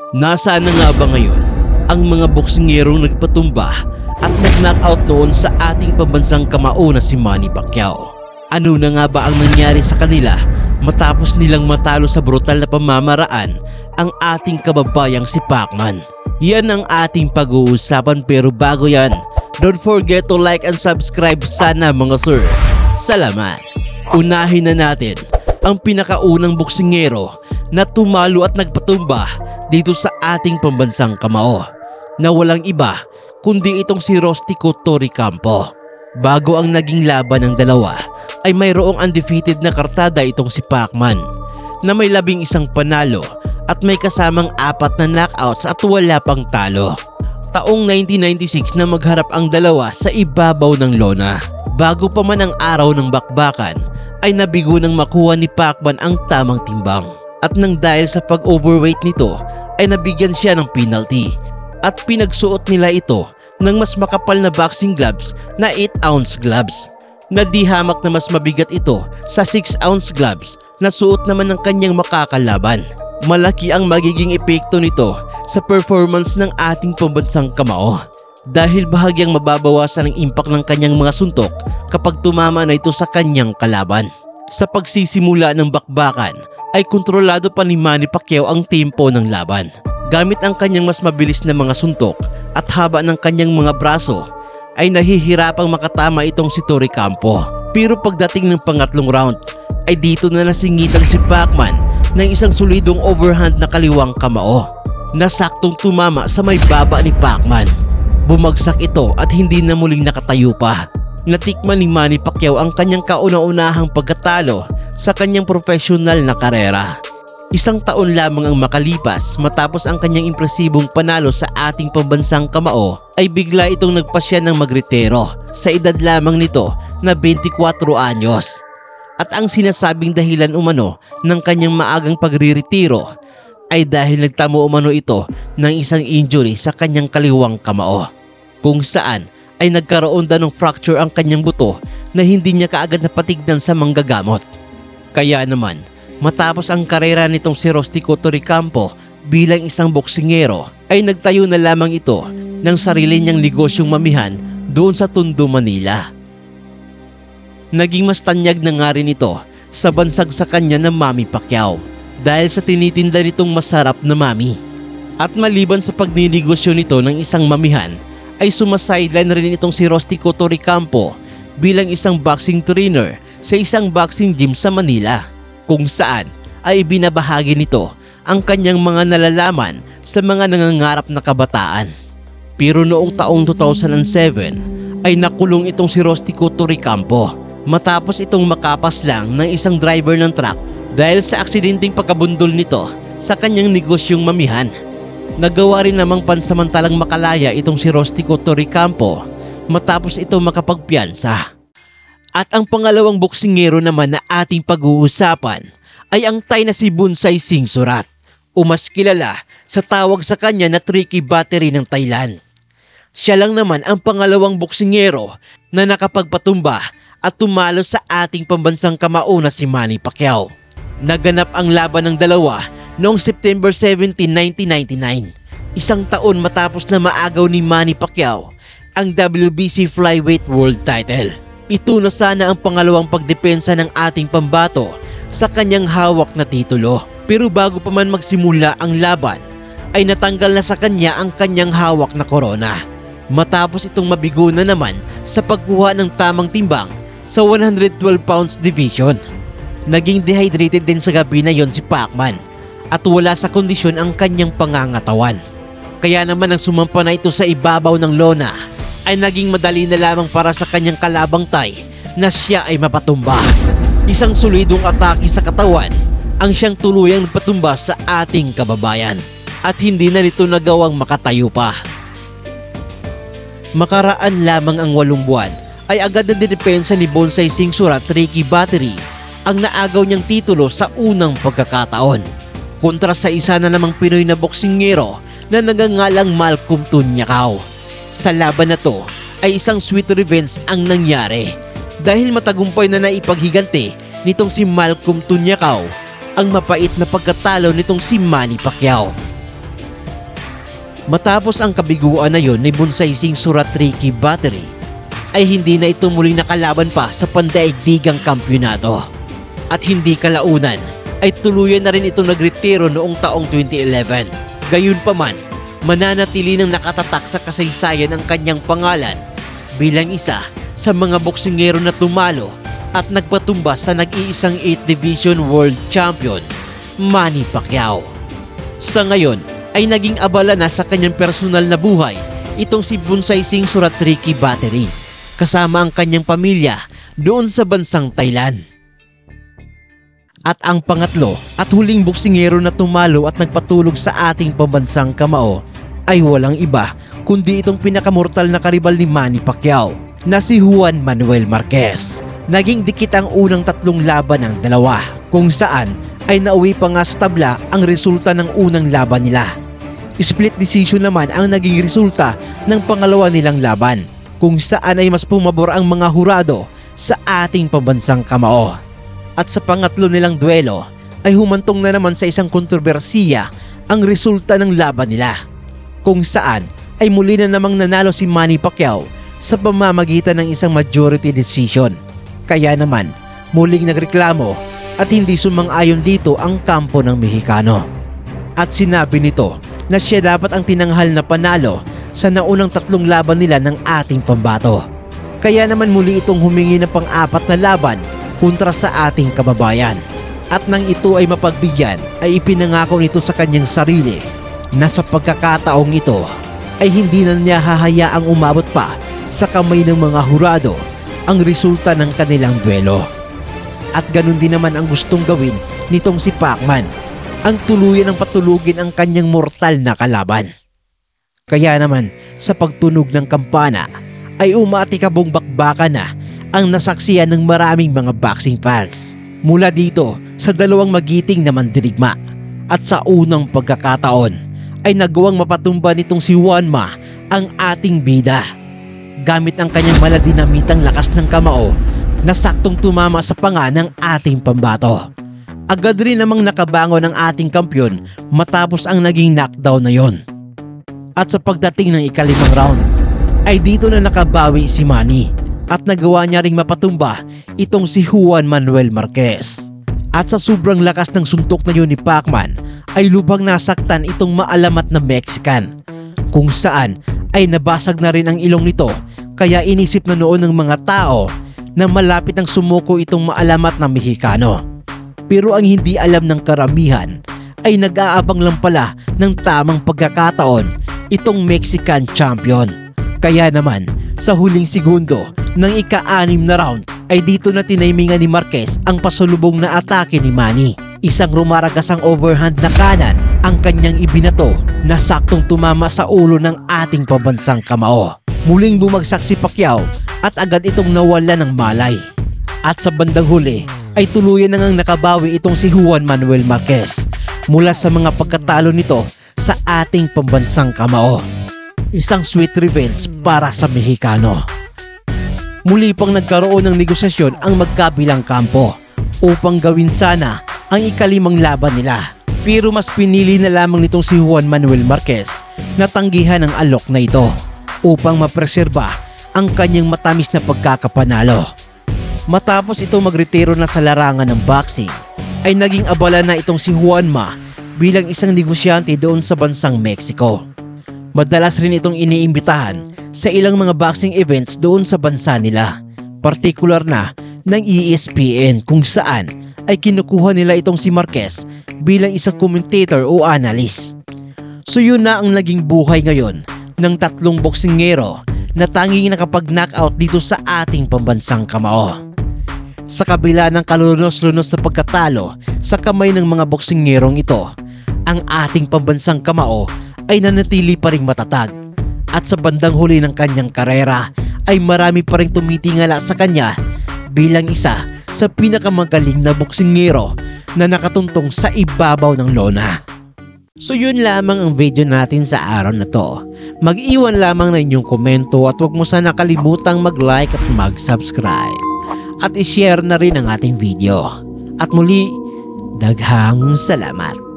Nasaan na nga ba ngayon ang mga boksingerong nagpatumba at nag-knockout noon sa ating pambansang kamao na si Manny Pacquiao? Ano na nga ba ang nangyari sa kanila matapos nilang matalo sa brutal na pamamaraan ang ating kababayang si Pacman? Yan ang ating pag-uusapan, pero bago yan, don't forget to like and subscribe sana mga sir. Salamat! Unahin na natin ang pinakaunang boksingero na tumalo at nagpatumba dito sa ating pambansang kamao, na walang iba kundi itong si Rostico Torrecampo. Bago ang naging laban ng dalawa ay mayroong undefeated na kartada itong si Pacman na may 11 panalo at may kasamang 4 na knockouts at wala pang talo. Taong 1996 na magharap ang dalawa sa ibabaw ng lona. Bago pa man ang araw ng bakbakan ay nabigo nang makuha ni Pacman ang tamang timbang. At nang dahil sa pag-overweight nito ay nabigyan siya ng penalty at pinagsuot nila ito ng mas makapal na boxing gloves na 8-ounce gloves, na di hamak na mas mabigat ito sa 6-ounce gloves na suot naman ng kanyang makakalaban. Malaki ang magiging epekto nito sa performance ng ating pambansang kamao dahil bahagyang mababawasan ang impact ng kanyang mga suntok kapag tumama na ito sa kanyang kalaban. Sa pagsisimula ng bakbakan ay kontrolado pa ni Manny Pacquiao ang tempo ng laban. Gamit ang kanyang mas mabilis na mga suntok at haba ng kanyang mga braso ay nahihirapang makatama itong si Torrecampo. Pero pagdating ng pangatlong round ay dito na nasingitan si Pacman ng isang solidong overhand na kaliwang kamao na saktong tumama sa may baba ni Pacman. Bumagsak ito at hindi na muling nakatayo pa. Natikman ni Manny Pacquiao ang kanyang kauna-unahang pagkatalo sa kanyang profesional na karera. 1 taon lamang ang makalipas matapos ang kanyang impresibong panalo sa ating pambansang kamao ay bigla itong nagpasya ng magretiro sa edad lamang nito na 24 anyos. At ang sinasabing dahilan umano ng kanyang maagang pagriretiro ay dahil nagtamo umano ito ng isang injury sa kanyang kaliwang kamao, kung saan ay nagkaroon daw ng fracture ang kanyang buto na hindi niya kaagad napatignan sa manggagamot. Kaya naman, matapos ang karera nitong si Rostico Torrecampo bilang isang boksingero ay nagtayo na lamang ito ng sarili niyang negosyong mamihan doon sa Tondo, Manila. Naging mas tanyag na nga rin ito sa bansag sa kanya ng Manny Pacquiao dahil sa tinitinda nitong masarap na mami. At maliban sa pagninegosyo nito ng isang mamihan ay sumasideline rin itong si Rostico Torrecampo bilang isang boxing trainer sa isang boxing gym sa Manila, kung saan ay binabahagi nito ang kanyang mga nalalaman sa mga nangangarap na kabataan. Pero noong taong 2007 ay nakulong itong si Rostico Torrecampo matapos itong makapas lang ng isang driver ng truck dahil sa aksidenteng pagkabundol nito sa kanyang negosyong mamihan. Nagawa rin namang pansamantalang makalaya itong si Rostico Torrecampo matapos ito makapagpiyansa. At ang pangalawang boksingero naman na ating pag-uusapan ay ang Thai na si Bonsai Singsurat, o mas kilala sa tawag sa kanya na Tricky Battery ng Thailand. Siya lang naman ang pangalawang boksingero na nakapagpatumba at tumalo sa ating pambansang kamao na si Manny Pacquiao. Naganap ang laban ng dalawa noong September 17, 1999, 1 taon matapos na maagaw ni Manny Pacquiao ang WBC Flyweight World Title. Ito na sana ang pangalawang pagdepensa ng ating pambato sa kanyang hawak na titulo. Pero bago pa man magsimula ang laban ay natanggal na sa kanya ang kanyang hawak na korona matapos itong mabigo na naman sa pagkuha ng tamang timbang sa 112 pounds division. Naging dehydrated din sa gabi na yon si Pacman at wala sa kondisyon ang kanyang pangangatawan. Kaya naman ang sumampa na ito sa ibabaw ng lona ay naging madali na lamang para sa kanyang kalabang Thai na siya ay mapatumba. Isang solidong atake sa katawan ang siyang tuluyang nagpatumba sa ating kababayan at hindi na nito nagawang makatayo pa. Makaraan lamang ang 8 buwan ay agad na dinepensa ni Bonsai Singsurat Tricky Battery ang naagaw niyang titulo sa unang pagkakataon kontra sa isa na namang Pinoy na boksingero na nagangalang Malcolm Tunyacao. Sa laban na to ay isang sweet revenge ang nangyari dahil matagumpay na naipaghiganti nitong si Malcolm Tunyacao ang mapait na pagkatalo nitong si Manny Pacquiao. Matapos ang kabiguan na yon ni Bunsaising Surat Ricky Battery, ay hindi na ito muling nakalaban pa sa pandaigdigang kampyonato. At hindi kalaunan ay tuluyan na rin itong nagretiro noong taong 2011. Gayunpaman, mananatili ng nakatatak sa kasaysayan ang kanyang pangalan bilang isa sa mga boksingero na tumalo at nagpatumba sa nag-iisang 8th Division World Champion, Manny Pacquiao. Sa ngayon ay naging abala na sa kanyang personal na buhay itong si Bunsaising Surat Ricky Battery kasama ang kanyang pamilya doon sa bansang Thailand. At ang pangatlo at huling boksingero na tumalo at nagpatulog sa ating pambansang kamao ay walang iba kundi itong pinakamortal na karibal ni Manny Pacquiao na si Juan Manuel Marquez. Naging dikit ang unang tatlong laban ng dalawa kung saan ay nauwi pa nga sa tabla ang resulta ng unang laban nila. Split decision naman ang naging resulta ng pangalawa nilang laban kung saan ay mas pumabor ang mga hurado sa ating pambansang kamao. At sa pangatlo nilang duelo ay humantong na naman sa isang kontrobersiya ang resulta ng laban nila kung saan ay muli na namang nanalo si Manny Pacquiao sa pamamagitan ng isang majority decision. Kaya naman muling nagreklamo at hindi sumang-ayon dito ang kampo ng Mexicano. At sinabi nito na siya dapat ang tinanghal na panalo sa naunang tatlong laban nila ng ating pambato. Kaya naman muli itong humingi ng pang-apat na laban kontra sa ating kababayan. At nang ito ay mapagbigyan ay ipinangako nito sa kanyang sarili na sa pagkakataong ito ay hindi na niya hahayaang umabot pa sa kamay ng mga hurado ang resulta ng kanilang duelo. At ganun din naman ang gustong gawin nitong si Pacman, ang tuluyan ng patulugin ang kanyang mortal na kalaban. Kaya naman sa pagtunog ng kampana ay umatikabong bakbakan na ang nasaksiyan ng maraming mga boxing fans mula dito sa dalawang magiting na mandirigma. At sa unang pagkakataon ay nagawang mapatumba nitong si Juanma ang ating bida gamit ang kanyang maladinamitang lakas ng kamao na saktong tumama sa panga ng ating pambato. Agad rin namang nakabangon ang ating kampyon matapos ang naging knockdown na yon. At sa pagdating ng ikalimang round ay dito na nakabawi si Manny at nagawa niya ring mapatumba itong si Juan Manuel Marquez. At sa sobrang lakas ng suntok na yun ni Pacman ay lubhang nasaktan itong maalamat na Mexican kung saan ay nabasag na rin ang ilong nito, kaya inisip na noon ng mga tao na malapit ang sumuko itong maalamat na Mexicano. Pero ang hindi alam ng karamihan ay nag-aabang lang pala ng tamang pagkakataon itong Mexican champion. Kaya naman sa huling segundo ng ika-6 na round ay dito na tinaymingan ni Marquez ang pasulubong na atake ni Manny. Isang rumaragasang overhand na kanan ang kanyang ibinato na saktong tumama sa ulo ng ating pambansang kamao. Muling bumagsak si Pacquiao at agad itong nawala ng malay. At sa bandang huli ay tuluyan na ngang nakabawi itong si Juan Manuel Marquez mula sa mga pagkatalo nito sa ating pambansang kamao. Isang sweet revenge para sa Mexicano. Muli pang nagkaroon ng negosasyon ang magkabilang kampo upang gawin sana ang ikalimang laban nila. Pero mas pinili na lamang nitong si Juan Manuel Marquez na tanggihan ang alok na ito upang mapreserba ang kanyang matamis na pagkakapanalo. Matapos ito magretiro na sa larangan ng boxing, ay naging abala na itong si Juanma bilang isang negosyante doon sa bansang Mexico. Madalas rin itong iniimbitahan sa ilang mga boxing events doon sa bansa nila, partikular na ng ESPN kung saan ay kinukuha nila itong si Marquez bilang isang commentator o analyst. So yun na ang naging buhay ngayon ng tatlong boksingero na tanging nakapag-knockout dito sa ating pambansang kamao. Sa kabila ng kalunos-lunos na pagkatalo sa kamay ng mga boksingerong ito, ang ating pambansang kamao ay nanatili pa ring matatag. At sa bandang huli ng kanyang karera ay marami pa ring tumitingala sa kanya bilang isa sa pinakamagaling na boksingero na nakatuntong sa ibabaw ng lona. So yun lamang ang video natin sa araw na to. Mag-iwan lamang ng inyong komento at huwag mo sana kalimutang mag-like at mag-subscribe. At i-share na rin ang ating video. At muli, daghang salamat.